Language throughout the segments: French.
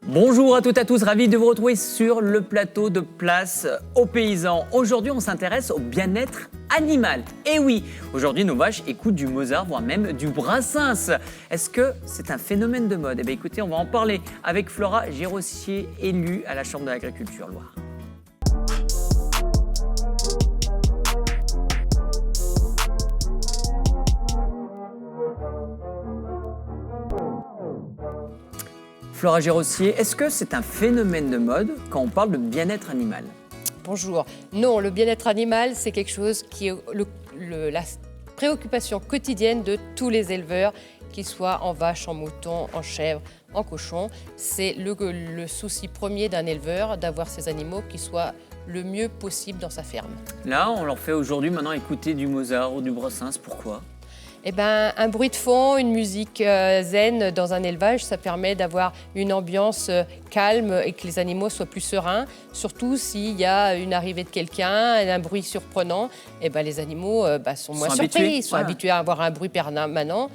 Bonjour à toutes et à tous, ravi de vous retrouver sur le plateau de Place aux Paysans. Aujourd'hui, on s'intéresse au bien-être animal. Et oui, aujourd'hui, nos vaches écoutent du Mozart, voire même du Brassens. Est-ce que c'est un phénomène de mode? Eh bien, écoutez, on va en parler avec Flora Gérossier, élue à la Chambre de l'Agriculture Loire. Flora Gérossier, est-ce que c'est un phénomène de mode quand on parle de bien-être animal? Bonjour. Non, le bien-être animal, c'est quelque chose qui est la préoccupation quotidienne de tous les éleveurs, qu'ils soient en vache, en mouton, en chèvre, en cochon. C'est le souci premier d'un éleveur d'avoir ces animaux qui soient le mieux possible dans sa ferme. Là, on leur fait aujourd'hui maintenant écouter du Mozart ou du Brassens. Pourquoi? Eh ben, un bruit de fond, une musique zen dans un élevage, ça permet d'avoir une ambiance calme et que les animaux soient plus sereins. Surtout s'il y a une arrivée de quelqu'un, un bruit surprenant, eh ben, les animaux sont moins surpris. Ils sont habitués à avoir un bruit permanent.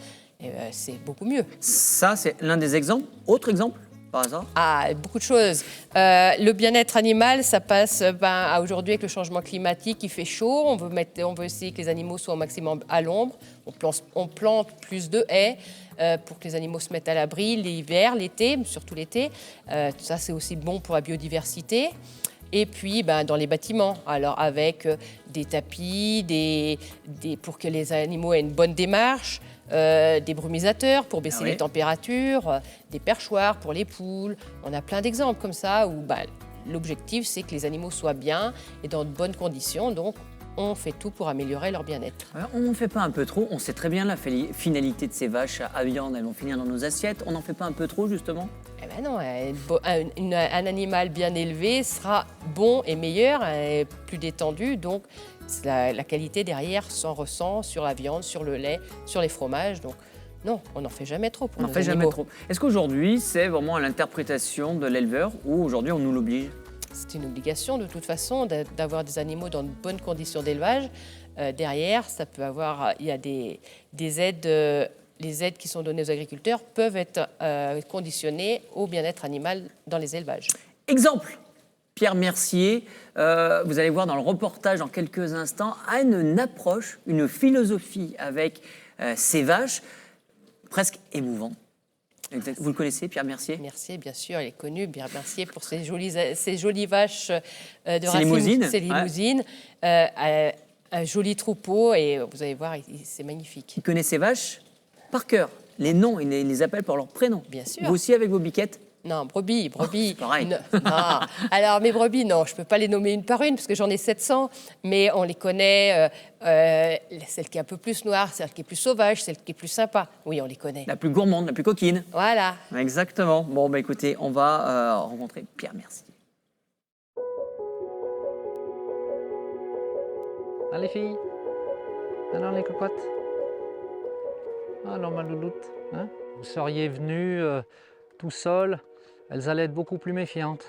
C'est beaucoup mieux. Ça, c'est l'un des exemples. Autre exemple, par hasard? Ah, beaucoup de choses. Le bien-être animal, ça passe à aujourd'hui avec le changement climatique, il fait chaud. On veut essayer que les animaux soient au maximum à l'ombre. On plante plus de haies pour que les animaux se mettent à l'abri l'hiver, l'été, surtout l'été. Ça, c'est aussi bon pour la biodiversité. Et puis, dans les bâtiments, alors avec des tapis, pour que les animaux aient une bonne démarche, des brumisateurs pour baisser les températures, des perchoirs pour les poules. On a plein d'exemples comme ça où l'objectif, c'est que les animaux soient bien et dans de bonnes conditions. Donc, on fait tout pour améliorer leur bien-être. On n'en fait pas un peu trop? On sait très bien la finalité de ces vaches à viande. Elles vont finir dans nos assiettes. On n'en fait pas un peu trop, justement? Eh ben non, un animal bien élevé sera bon et meilleur, et plus détendu. Donc, la qualité derrière s'en ressent sur la viande, sur le lait, sur les fromages. Donc, non, on n'en fait jamais trop pour nos animaux. Jamais trop. Est-ce qu'aujourd'hui, c'est vraiment à l'interprétation de l'éleveur ou aujourd'hui, on nous l'oblige? C'est une obligation de toute façon d'avoir des animaux dans de bonnes conditions d'élevage. Derrière, ça peut avoir, il y a des aides. Les aides qui sont données aux agriculteurs peuvent être conditionnées au bien-être animal dans les élevages. Exemple, Pierre Mercier, vous allez voir dans le reportage dans quelques instants, a une approche, une philosophie avec ses vaches, presque émouvant. Vous le connaissez, Pierre Mercier? Mercier, bien sûr, il est connu, Pierre Mercier, pour ses jolies vaches de Racine. Ses limousines. Un joli troupeau, et vous allez voir, c'est magnifique. Il connaît ses vaches par cœur. Les noms, il les appelle par leur prénom. Bien sûr. Vous aussi avec vos biquettes? Non, brebis. C'est pareil. Non. Alors, mes brebis, non, je ne peux pas les nommer une par une, parce que j'en ai 700, mais on les connaît. Celle qui est un peu plus noire, celle qui est plus sauvage, celle qui est plus sympa. Oui, on les connaît. La plus gourmande, la plus coquine. Voilà. Exactement. Bon, écoutez, on va rencontrer Pierre Mercier. Allez, filles. Alors, les cocottes. Alors, ma louloute. Hein, vous seriez venus tout seul, elles allaient être beaucoup plus méfiantes.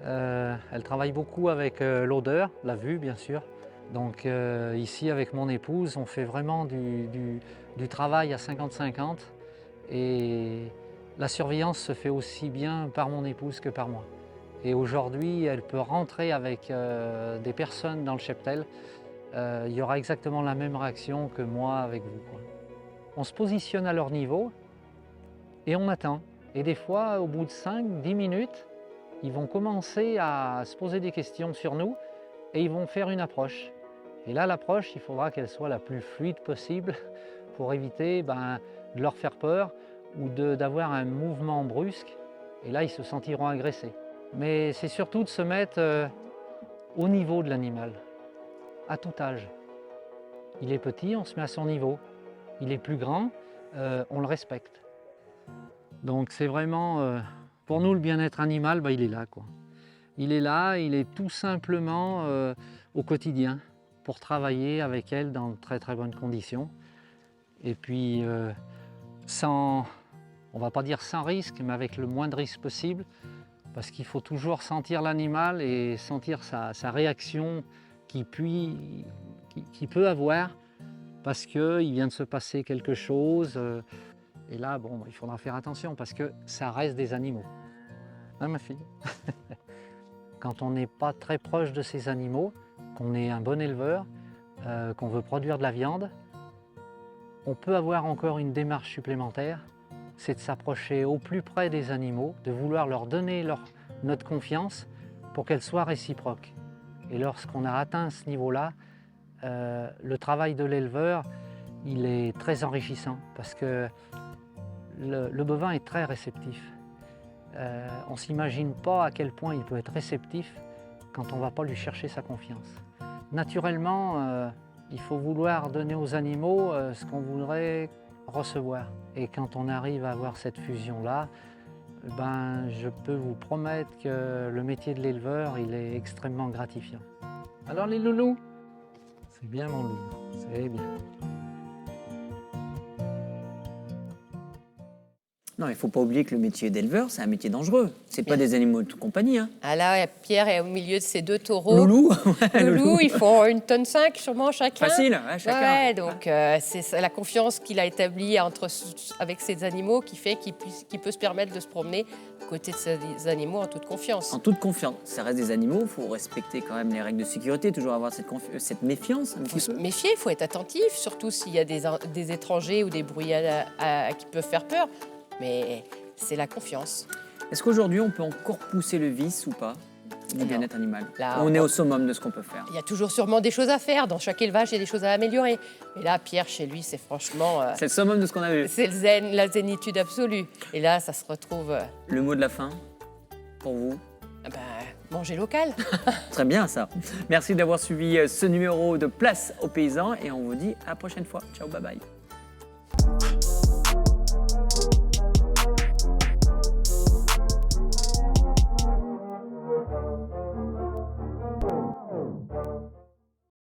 Elles travaillent beaucoup avec l'odeur, la vue, bien sûr. Donc, ici, avec mon épouse, on fait vraiment du travail à 50-50. Et la surveillance se fait aussi bien par mon épouse que par moi. Et aujourd'hui, elle peut rentrer avec des personnes dans le cheptel. Il y aura exactement la même réaction que moi avec vous, quoi. On se positionne à leur niveau et on attend. Et des fois, au bout de 5-10 minutes, ils vont commencer à se poser des questions sur nous et ils vont faire une approche. Et là, l'approche, il faudra qu'elle soit la plus fluide possible pour éviter de leur faire peur ou d'avoir un mouvement brusque. Et là, ils se sentiront agressés. Mais c'est surtout de se mettre au niveau de l'animal, à tout âge. Il est petit, on se met à son niveau. Il est plus grand, on le respecte. Donc c'est vraiment, pour nous, le bien-être animal, il est là, quoi. Il est là, il est tout simplement au quotidien pour travailler avec elle dans de très très bonnes conditions. Et puis, on ne va pas dire sans risque, mais avec le moins de risque possible, parce qu'il faut toujours sentir l'animal et sentir sa réaction qu'il peut avoir, parce qu'il vient de se passer quelque chose. Et là, il faudra faire attention, parce que ça reste des animaux. hein, ma fille? Quand on n'est pas très proche de ces animaux, qu'on est un bon éleveur, qu'on veut produire de la viande, on peut avoir encore une démarche supplémentaire, c'est de s'approcher au plus près des animaux, de vouloir leur donner notre confiance pour qu'elle soit réciproque. Et lorsqu'on a atteint ce niveau-là, le travail de l'éleveur, il est très enrichissant parce que le bovin est très réceptif. On ne s'imagine pas à quel point il peut être réceptif quand on ne va pas lui chercher sa confiance. Naturellement, il faut vouloir donner aux animaux ce qu'on voudrait recevoir. Et quand on arrive à avoir cette fusion-là, ben, je peux vous promettre que le métier de l'éleveur, il est extrêmement gratifiant. Alors les loulous, c'est bien mon loulou, c'est bien. Non, il ne faut pas oublier que le métier d'éleveur, c'est un métier dangereux. Ce pas des animaux de compagnie. Hein. Ah là, Pierre est au milieu de ces deux taureaux. Loulou, Loulou, ils font 1,5 tonne sûrement chacun. Facile, ouais, chacun. Ouais, donc c'est la confiance qu'il a établie avec ces animaux qui fait qu'il peut se permettre de se promener à côté de ces animaux en toute confiance. En toute confiance. Ça reste des animaux, il faut respecter quand même les règles de sécurité, toujours avoir cette méfiance un Il faut petit se peu. méfier, il faut être attentif, surtout s'il y a des étrangers ou des bruits qui peuvent faire peur. Mais c'est la confiance. Est-ce qu'aujourd'hui, on peut encore pousser le vice ou pas du bien-être animal? Là, on est au summum de ce qu'on peut faire. Il y a toujours sûrement des choses à faire. Dans chaque élevage, il y a des choses à améliorer. Mais là, Pierre, chez lui, c'est franchement... C'est le summum de ce qu'on a vu. c'est le zen, la zénitude absolue. Et là, ça se retrouve... Le mot de la fin, pour vous? Manger local. Très bien ça. Merci d'avoir suivi ce numéro de Place aux paysans et on vous dit à la prochaine fois. Ciao, bye bye.